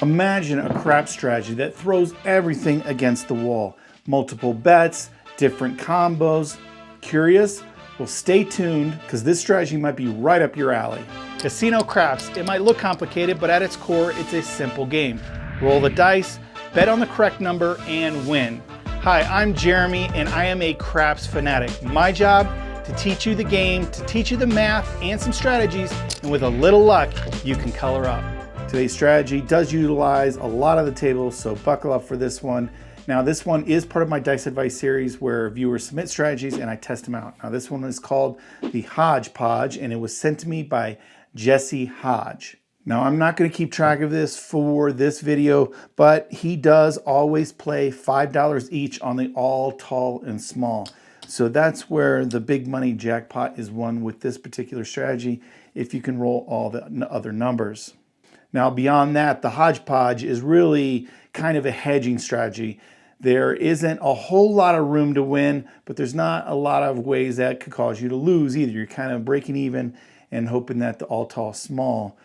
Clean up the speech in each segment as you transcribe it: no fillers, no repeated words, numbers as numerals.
Imagine a crap strategy that throws everything against the wall. Multiple bets, different combos. Curious? Well, stay tuned because this strategy might be right up your alley. Casino craps. It might look complicated, but at its core, it's a simple game. Roll the dice, bet on the correct number, and win. Hi, I'm Jeremy, and I am a craps fanatic. My job, to teach you the game, to teach you the math and some strategies, and with a little luck, you can color up. Today's strategy does utilize a lot of the tables, so buckle up for this one. Now, this one is part of my Dice Advice series where viewers submit strategies and I test them out. Now, this one is called the Hodgepodge, and it was sent to me by Jesse Hodge. Now, I'm not going to keep track of this for this video, but he does always play $5 each on the all, tall, and small. So that's where the big money jackpot is won with this particular strategy if you can roll all the other numbers. Now, beyond that, the Hodgepodge is really kind of a hedging strategy. There isn't a whole lot of room to win, but there's not a lot of ways that could cause you to lose either. You're kind of breaking even and hoping that the all, tall, small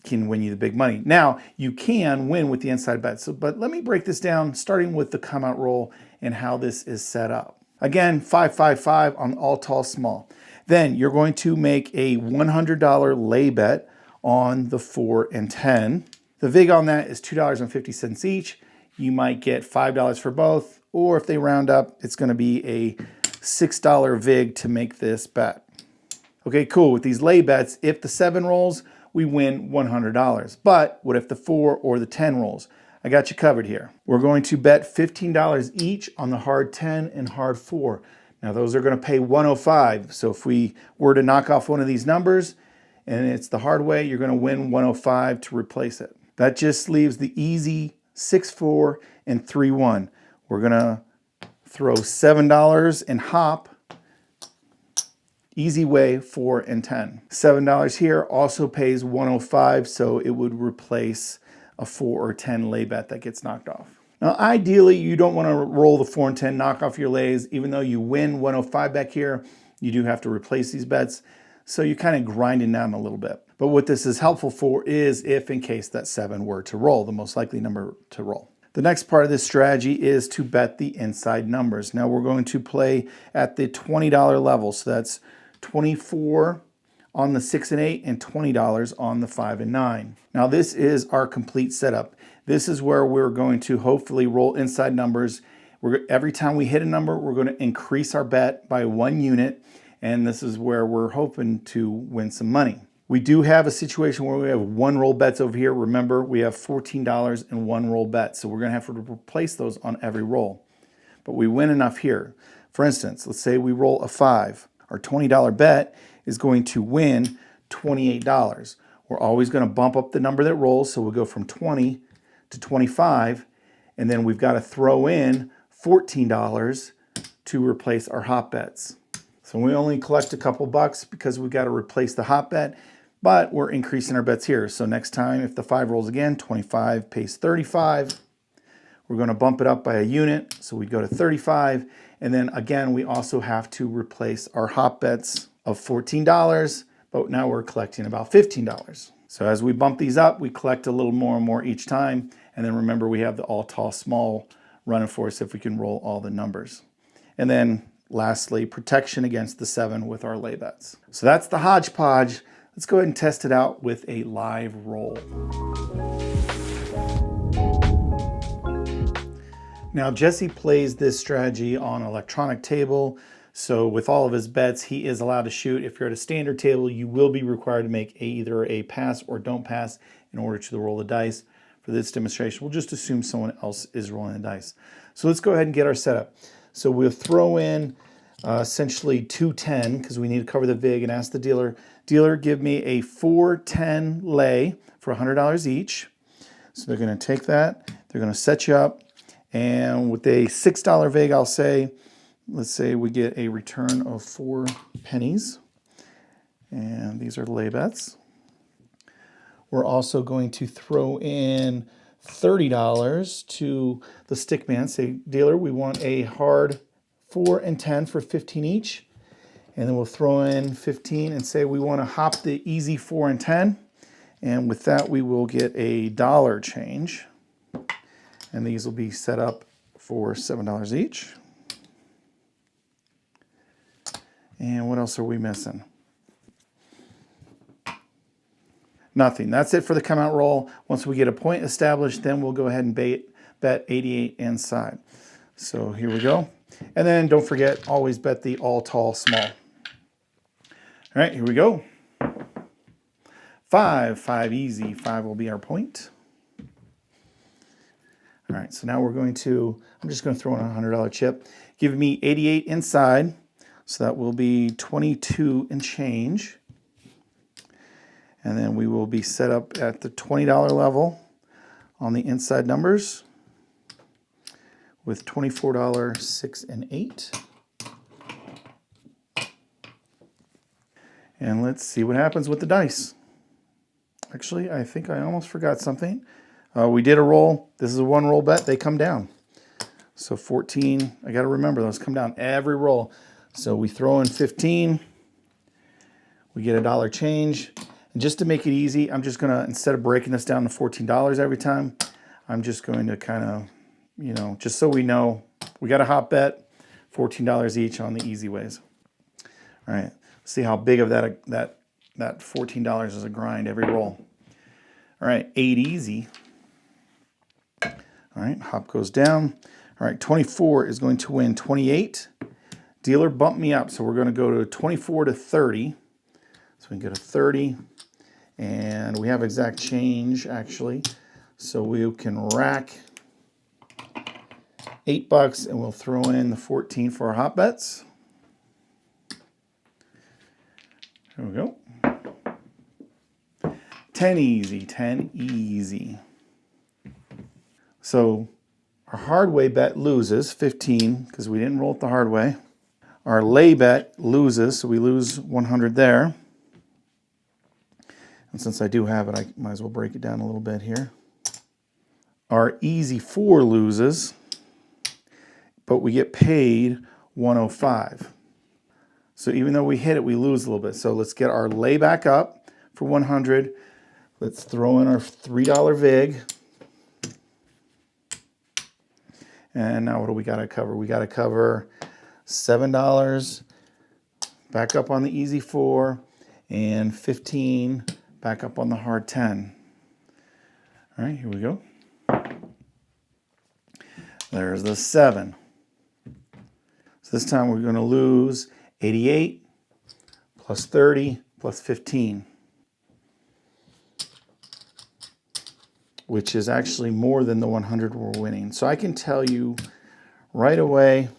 can win you the big money. Now, you can win with the inside bet, but let me break this down, starting with the come out roll and how this is set up. Again, 5-5-5 on all, tall, small. Then you're going to make a $100 lay bet on the 4 and 10. The vig on that is $2.50 each. You might get $5 for both, or if they round up, it's going to be a $6 vig to make this bet. Okay, cool. With these lay bets, if the 7 rolls, we win $100. But what if the 4 or the 10 rolls? I got you covered here. We're going to bet $15 each on the hard 10 and hard 4. Now, those are going to pay $105. So if we were to knock off one of these numbers, and it's the hard way, you're going to win $105 to replace it. That just leaves the easy 6-4 and 3-1. We're going to throw $7 and hop. Easy way, 4 and 10. $7 here also pays $105, so it would replace a 4 or 10 lay bet that gets knocked off. Now, ideally, you don't want to roll the 4 and 10, knock off your lays. Even though you win 105 back here, you do have to replace these bets. So you're kind of grinding down a little bit. But what this is helpful for is if in case that 7 were to roll, the most likely number to roll. The next part of this strategy is to bet the inside numbers. Now we're going to play at the $20 level. So that's $24 on the 6 and 8 and $20 on the 5 and 9. Now this is our complete setup. This is where we're going to hopefully roll inside numbers. Every time we hit a number, we're going to increase our bet by 1 unit. And this is where we're hoping to win some money. We do have a situation where we have 1 roll bets over here. Remember, we have $14 and 1 roll bet. So we're going to have to replace those on every roll. But we win enough here. For instance, let's say we roll a 5. Our $20 bet is going to win $28. We're always going to bump up the number that rolls. So we'll go from 20 to 25. And then we've got to throw in $14 to replace our hop bets. So we only collect a couple bucks because we've got to replace the hot bet, but we're increasing our bets here. So next time, if the 5 rolls again, 25 pays 35. We're going to bump it up by a unit. So we go to 35. And then again, we also have to replace our hot bets of $14, but now we're collecting about $15. So as we bump these up, we collect a little more and more each time. And then remember, we have the all, tall, small running for us if we can roll all the numbers. And then lastly, protection against the 7 with our lay bets. So that's the Hodgepodge. Let's go ahead and test it out with a live roll. Now, Jesse plays this strategy on an electronic table. So with all of his bets, he is allowed to shoot. If you're at a standard table, you will be required to make either a pass or don't pass in order to roll the dice. For this demonstration, we'll just assume someone else is rolling the dice. So let's go ahead and get our setup. So we'll throw in essentially 210 because we need to cover the vig and ask the dealer, give me a 4-10 lay for $100 each. So they're going to take that, they're going to set you up, and with a $6 vig, I'll say, let's say we get a return of 4 pennies. And these are lay bets. We're also going to throw in $30 to the stick man. Say, dealer, we want a hard 4 and 10 for 15 each. And then we'll throw in 15 and say we want to hop the easy 4 and 10. And with that, we will get a dollar change. And these will be set up for $7 each. And what else are we missing? Nothing. That's it for the come out roll. Once we get a point established, then we'll go ahead and bet 88 inside. So here we go. And then don't forget, always bet the all tall small. All right, here we go. 5 easy. 5 will be our point. All right, so now we're going to, I'm just going to throw in a $100 chip. Give me 88 inside, so that will be 22 and change. And then we will be set up at the $20 level on the inside numbers with $24, 6, and 8. And let's see what happens with the dice. Actually, I think I almost forgot something. We did a roll. This is a one roll bet. They come down. So 14, I got to remember those come down every roll. So we throw in 15. We get a dollar change. And just to make it easy, I'm just going to, instead of breaking this down to $14 every time, I'm just going to kind of, you know, just so we know, we got a hot bet, $14 each on the easy ways. All right, see how big of that $14 is a grind every roll. All right, 8 easy. All right, hop goes down. All right, 24 is going to win 28. Dealer bumped me up, so we're going to go to 24 to 30. So we can go to 30, and we have exact change, actually. So we can rack $8, and we'll throw in the 14 for our hot bets. There we go. 10 easy, 10 easy. So our hard way bet loses 15 because we didn't roll it the hard way. Our lay bet loses, so we lose 100 there. And since I do have it, I might as well break it down a little bit here. Our easy 4 loses, but we get paid 105. So even though we hit it, we lose a little bit. So let's get our lay back up for 100. Let's throw in our $3 vig. And now what do we got to cover? We got to cover $7 back up on the easy 4 and 15 back up on the hard 10. All right, here we go. There's the 7. So this time we're going to lose 88 plus 30 plus 15, which is actually more than the 100 we're winning. So I can tell you right away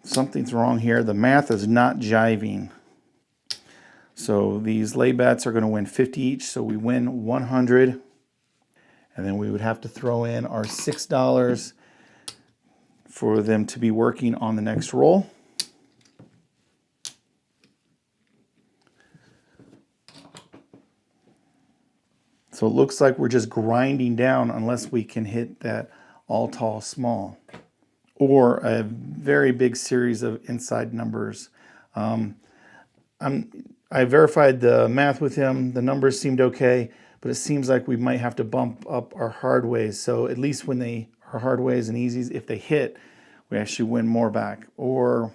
something's wrong here. The math is not jiving. So these lay bets are going to win 50 each, so we win 100. And then we would have to throw in our $6 for them to be working on the next roll. So it looks like we're just grinding down unless we can hit that all tall small or a very big series of inside numbers. I verified the math with him. The numbers seemed okay, but it seems like we might have to bump up our hard ways. So at least when our hard ways and easies, if they hit, we actually win more back. Or,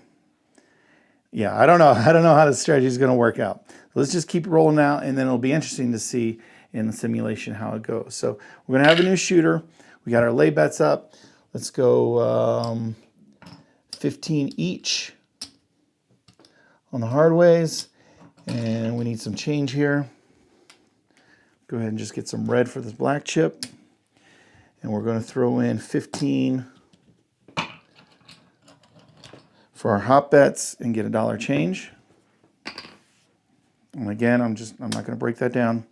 yeah, I don't know. I don't know how the strategy is going to work out. Let's just keep rolling out, and then it'll be interesting to see in the simulation how it goes. So we're going to have a new shooter. We got our lay bets up. Let's go 15 each on the hard ways. And we need some change here. Go ahead and just get some red for this black chip. And we're going to throw in 15 for our hot bets and get a dollar change. And again, I'm not going to break that down.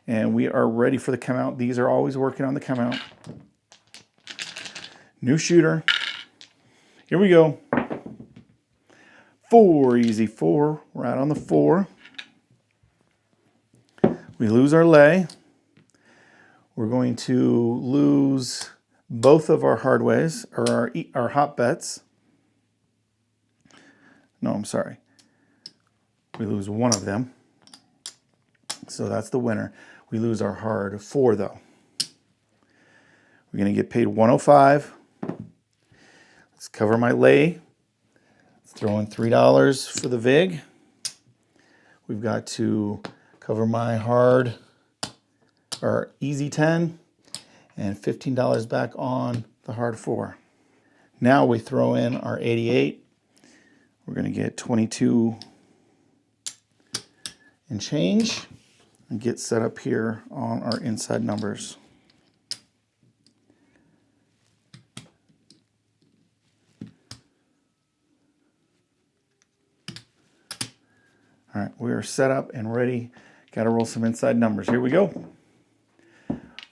And we are ready for the come out. These are always working on the come out. New shooter. Here we go. 4 easy 4. We're out on the 4. We lose our lay. We're going to lose both of our hard ways, or our hot bets. No, I'm sorry. We lose one of them. So that's the winner. We lose our hard 4 though. We're going to get paid $105. Let's cover my lay. Let's throw in $3 for the vig. We've got to cover my hard or easy 10 and $15 back on the hard 4. Now we throw in our 88. We're going to get 22 and change and get set up here on our inside numbers. All right, we are set up and ready. Got to roll some inside numbers. Here we go.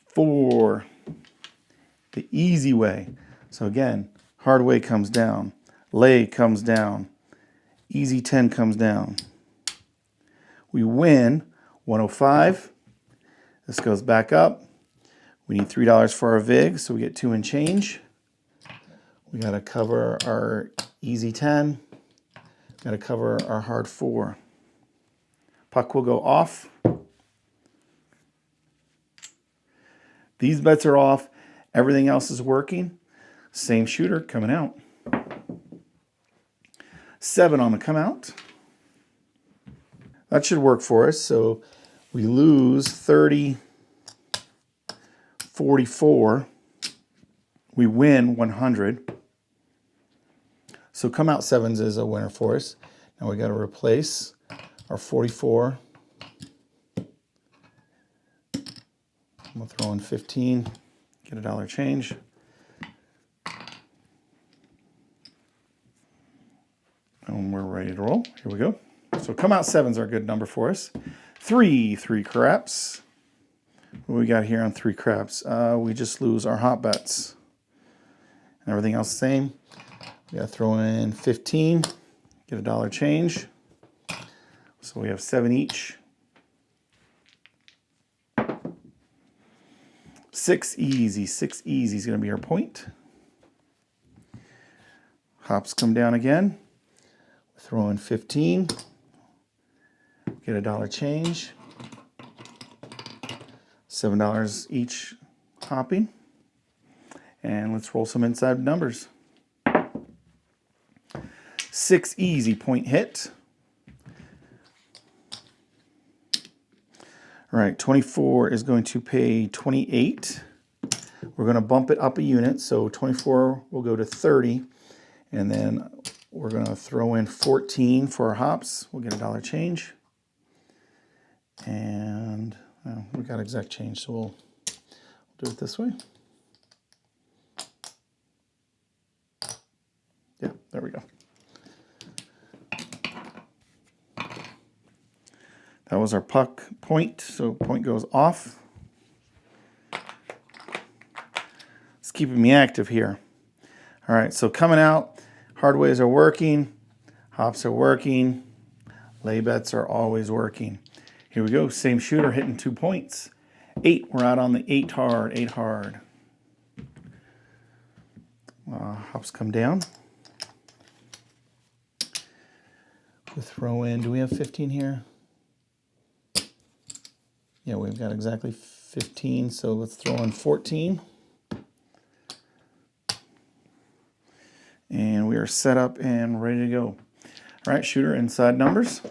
4, the easy way. So again, hard way comes down, lay comes down, easy 10 comes down. We win 105. This goes back up. We need $3 for our vig, so we get 2 and change. We got to cover our easy 10. Got to cover our hard 4. Puck will go off. These bets are off. Everything else is working. Same shooter coming out. 7 on the come out. That should work for us. So we lose 30, 44. We win 100. So come out 7s is a winner for us. Now we got to replace our 44. I'm going to throw in 15, get $1 change. And we're ready to roll. Here we go. So come out 7s are a good number for us. 3 craps. What do we got here on 3 craps? We just lose our hot bets. And everything else the same. We got to throw in 15, get $1 change. So we have 7 each. 6 easy. 6 easy is going to be our point. Hops come down again. Throw in 15. Get $1 change. $7 each hopping. And let's roll some inside numbers. 6 easy, point hit. All right, 24 is going to pay 28. We're going to bump it up a unit, so 24 will go to 30. And then we're going to throw in 14 for our hops. We'll get $1 change. And we got exact change, so we'll do it this way. Yeah, there we go. That was our puck point, so point goes off. It's keeping me active here. All right, so coming out, hard ways are working, hops are working, lay bets are always working. Here we go, same shooter hitting 2 points. 8, we're out on the 8 hard, 8 hard. Hops come down. We throw in, do we have 15 here? Yeah, we've got exactly 15, so let's throw in 14. And we are set up and ready to go. All right, shooter, inside numbers.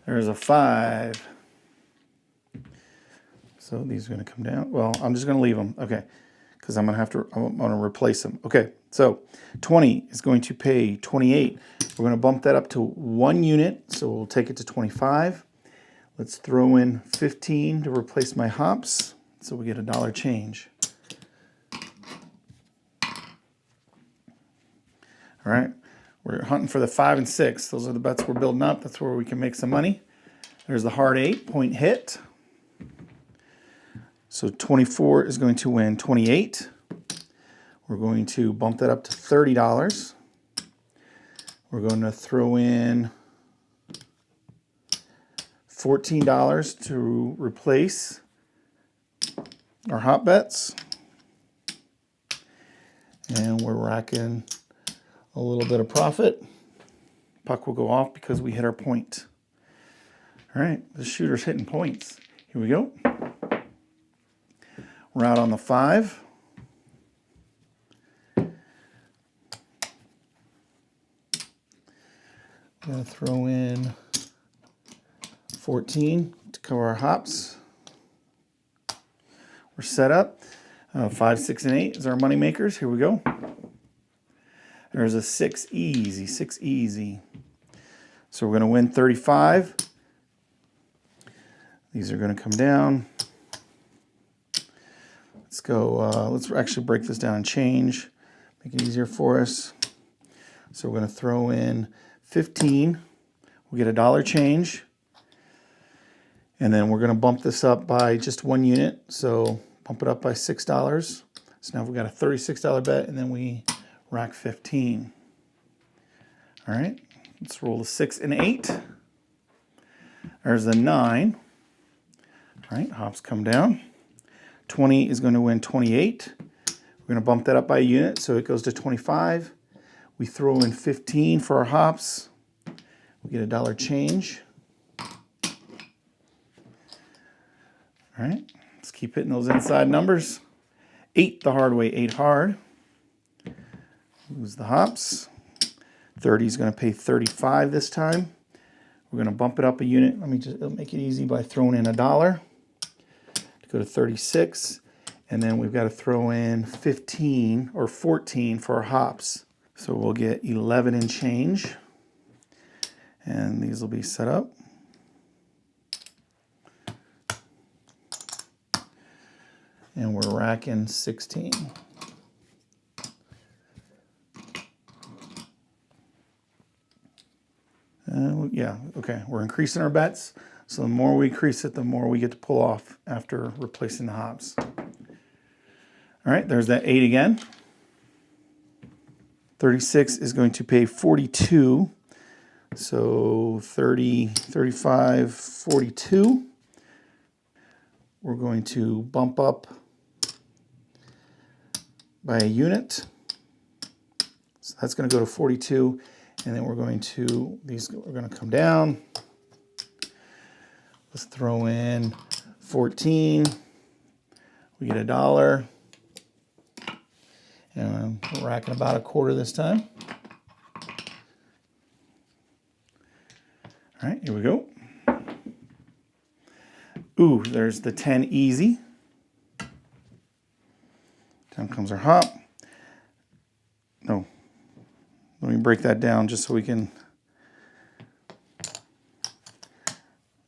There's a 5. So these are going to come down. Well, I'm just going to leave them. Okay, because I'm going to replace them. Okay, so 20 is going to pay 28. We're going to bump that up to 1 unit, so we'll take it to 25. Let's throw in 15 to replace my hops, so we get $1 change. All right, we're hunting for the 5 and 6. Those are the bets we're building up. That's where we can make some money. There's the hard 8, point hit. So 24 is going to win 28. We're going to bump that up to $30. We're going to throw in $14 to replace our hot bets. And we're racking a little bit of profit. Puck will go off because we hit our point. All right, the shooter's hitting points. Here we go. We're out on the 5. I'm going to throw in 14 to cover our hops. We're set up. 5, 6, and 8 is our money makers. Here we go. There's a 6 easy, 6 easy. So we're going to win 35. These are going to come down. Let's go, let's actually break this down and change, make it easier for us. So we're going to throw in 15. We'll get $1 change. And then we're going to bump this up by just 1 unit. So bump it up by $6. So now we've got a $36 bet, and then we rack 15. All right, let's roll the 6 and 8. There's the 9. All right, hops come down. 20 is going to win 28. We're going to bump that up by a unit, so it goes to 25. We throw in 15 for our hops. We get $1 change. All right, let's keep hitting those inside numbers. 8 the hard way, 8 hard. Lose the hops. 30 is going to pay 35 this time. We're going to bump it up a unit. Let me just make it easy by throwing in $1 to go to 36. And then we've got to throw in 15 or 14 for our hops. So we'll get 11 and change. And these will be set up. And we're racking 16. Yeah, okay, we're increasing our bets. So the more we increase it, the more we get to pull off after replacing the hops. All right, there's that 8 again. 36 is going to pay 42. So 30, 35, 42. We're going to bump up by a unit. So that's going to go to 42. And then we're going to, these are going to come down. Let's throw in 14. We get $1. And we're racking about a quarter this time. All right, here we go. Ooh, there's the 10 easy. Down comes our hop. No. Let me break that down just so we can.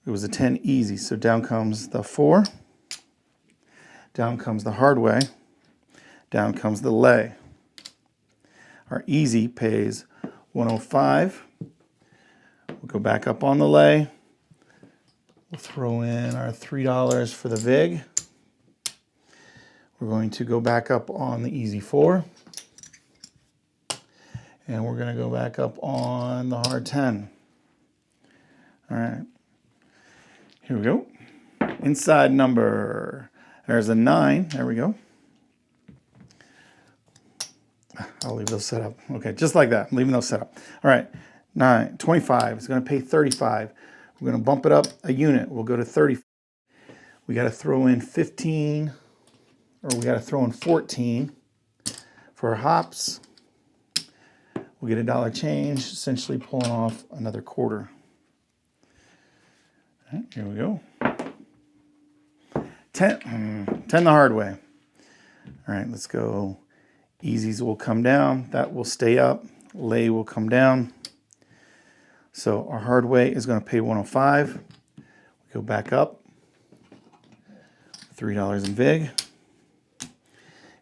It was a 10 easy. So down comes the 4. Down comes the hard way. Down comes the lay. Our easy pays 105. We'll go back up on the lay. We'll throw in our $3 for the vig. We're going to go back up on the easy 4. And we're going to go back up on the hard 10. All right. Here we go. Inside number. There's a 9. There we go. I'll leave those set up. Okay, just like that. I'm leaving those set up. All right. 9, 25. It's going to pay 35. We're going to bump it up a unit. We'll go to 30. We got to throw in 15, or we got to throw in 14 for our hops. We'll get $1 change, essentially pulling off another quarter. All right, here we go. 10 the hard way. All right, let's go. Easies will come down. That will stay up. Lay will come down. So our hard way is going to pay 105. We go back up. $3 in vig.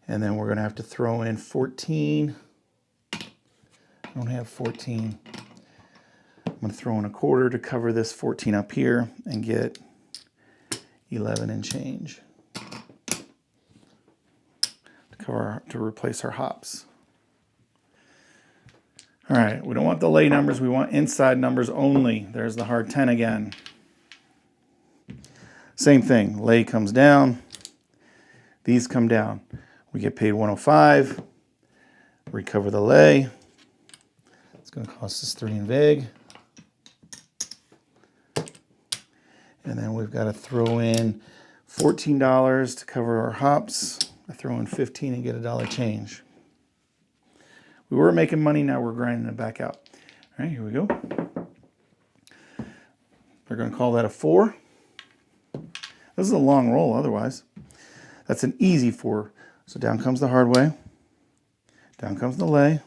And then we're going to have to throw in 14. I don't have 14. I'm going to throw in a quarter to cover this 14 up here and get 11 and change to replace our hops. All right, we don't want the lay numbers. We want inside numbers only. There's the hard 10 again. Same thing. Lay comes down. These come down. We get paid 105. Recover the lay. It's going to cost us 3 in vig. And then we've got to throw in $14 to cover our hops. I throw in 15 and get $1 change. We were making money, now we're grinding it back out. All right, here we go. We're going to call that a 4. This is a long roll otherwise. That's an easy 4. So down comes the hard way. Down comes the lay.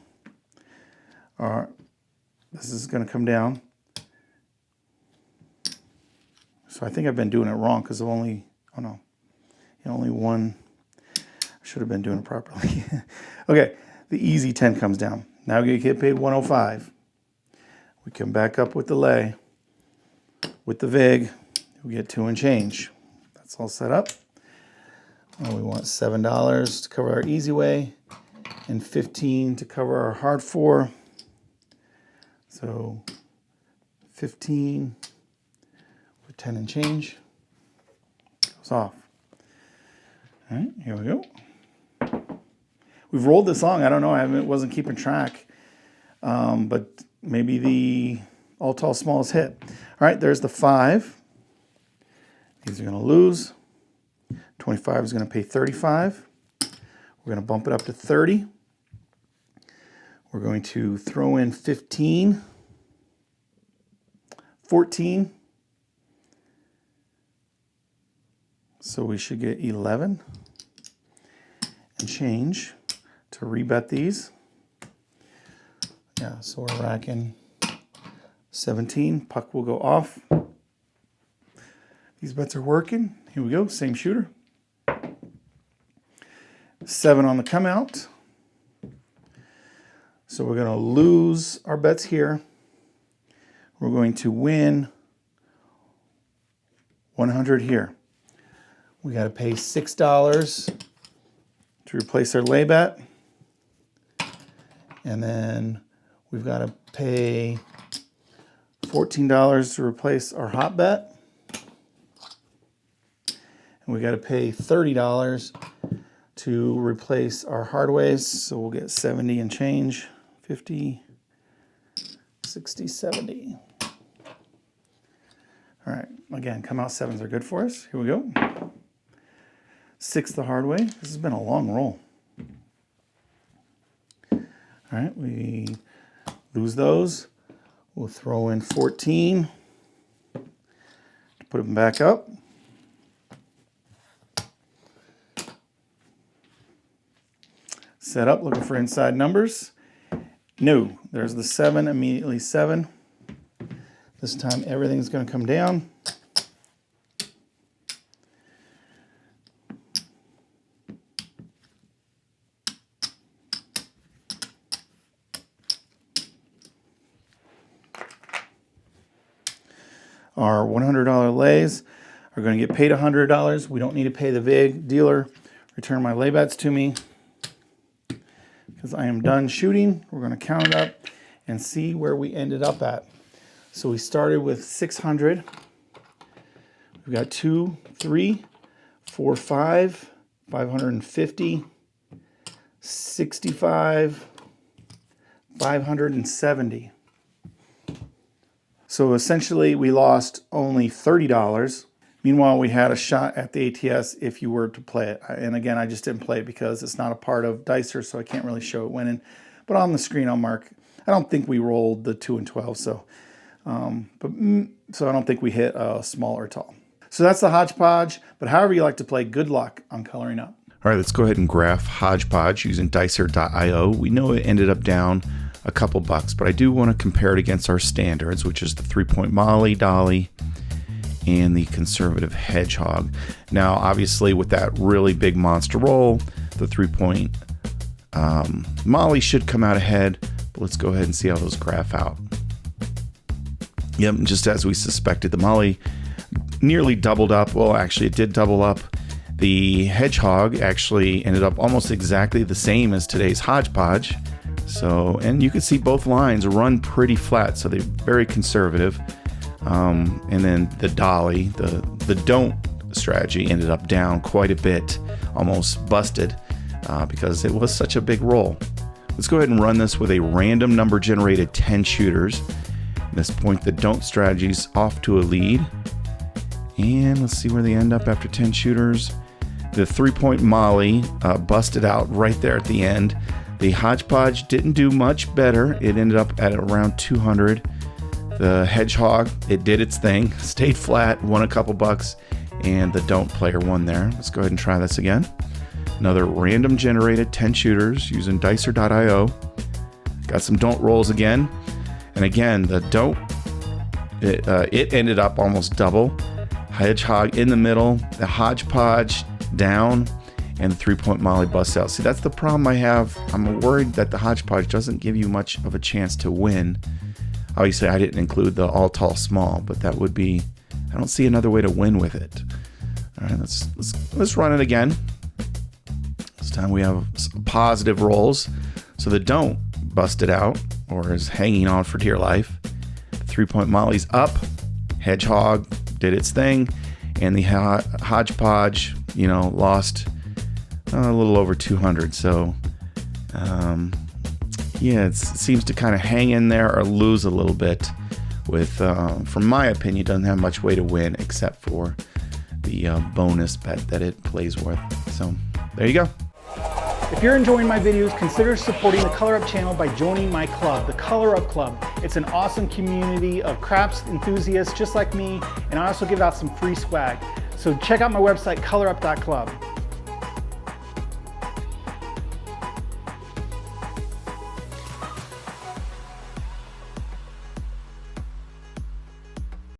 All right, this is going to come down. So I think I've been doing it wrong because of only one. I should have been doing it properly. Okay, the easy 10 comes down. Now we get paid 105. We come back up with the lay. With the vig, we get 2 and change. That's all set up. We want $7 to cover our easy way and 15 to cover our hard 4. So 15 with 10 and change goes off. All right, here we go. We've rolled this song. I don't know. Wasn't keeping track, but maybe the all tall smallest hit. All right, there's the 5. These are going to lose. 25 is going to pay 35. We're going to bump it up to 30. We're going to throw in 15, 14. So we should get 11 and change to rebet these. Yeah, so we're racking 17. Puck will go off. These bets are working. Here we go, same shooter. 7 on the come out. So we're going to lose our bets here. We're going to win 100 here. We got to pay $6 to replace our lay bet. And then we've got to pay $14 to replace our hot bet. And we got to pay $30 to replace our hard ways. So we'll get 70 and change. 50, 60, 70. All right, again, come out 7s are good for us. Here we go. 6 the hard way. This has been a long roll. All right, we lose those. We'll throw in 14 to put them back up. Set up, looking for inside numbers. No, there's the 7, immediately 7. This time everything's going to come down. Our $100 lays are going to get paid $100. We don't need to pay the vig dealer. Return my lay bets to me. Because I am done shooting, we're going to count it up and see where we ended up at. So we started with 600. We've got 2, 3, 4, 5, 550, 65, 570. So essentially we lost only $30. Meanwhile, we had a shot at the ATS if you were to play it. And again, I just didn't play it because it's not a part of Dicer, so I can't really show it winning. But on the screen, I'll mark. I don't think we rolled the 2 and 12, so I don't think we hit a small or tall. So that's the hodgepodge. But however you like to play, good luck on coloring up. All right, let's go ahead and graph hodgepodge using dicer.io. We know it ended up down a couple bucks, but I do want to compare it against our standards, which is the 3-point Molly, Dolly, and the conservative hedgehog. Now, obviously, with that really big monster roll, the 3-point Molly should come out ahead, but let's go ahead and see how those graph out. Yep, just as we suspected, the Molly nearly doubled up. Well, actually, it did double up. The hedgehog actually ended up almost exactly the same as today's hodgepodge. So, and you can see both lines run pretty flat, so they're very conservative. And then the dolly, the don't strategy ended up down quite a bit, almost busted because it was such a big roll. Let's go ahead and run this with a random number generated 10 shooters. At this point, the don't strategy's off to a lead. And let's see where they end up after 10 shooters. The 3-point Molly busted out right there at the end. The hodgepodge didn't do much better. It ended up at around 200. The hedgehog, it did its thing, stayed flat, won a couple bucks, and the don't player won there. Let's go ahead and try this again. Another random generated 10 shooters using dicer.io. Got some don't rolls again. And again, the don't, it ended up almost double. Hedgehog in the middle, the hodgepodge down, and the 3-point Molly busts out. See, that's the problem I have. I'm worried that the hodgepodge doesn't give you much of a chance to win. Obviously, I didn't include the all tall small, but that would be, I don't see another way to win with it. All right, let's run it again. This time we have positive rolls. So the don't busted out, or is hanging on for dear life. 3-point Molly's up. Hedgehog did its thing, and the hodgepodge, lost a little over 200. So, yeah, it seems to kind of hang in there or lose a little bit. With, from my opinion, doesn't have much way to win except for the bonus bet that it plays with. So there you go. If you're enjoying my videos, consider supporting the Color Up channel by joining my club, the Color Up Club. It's an awesome community of craps enthusiasts just like me, and I also give out some free swag. So check out my website, colorup.club.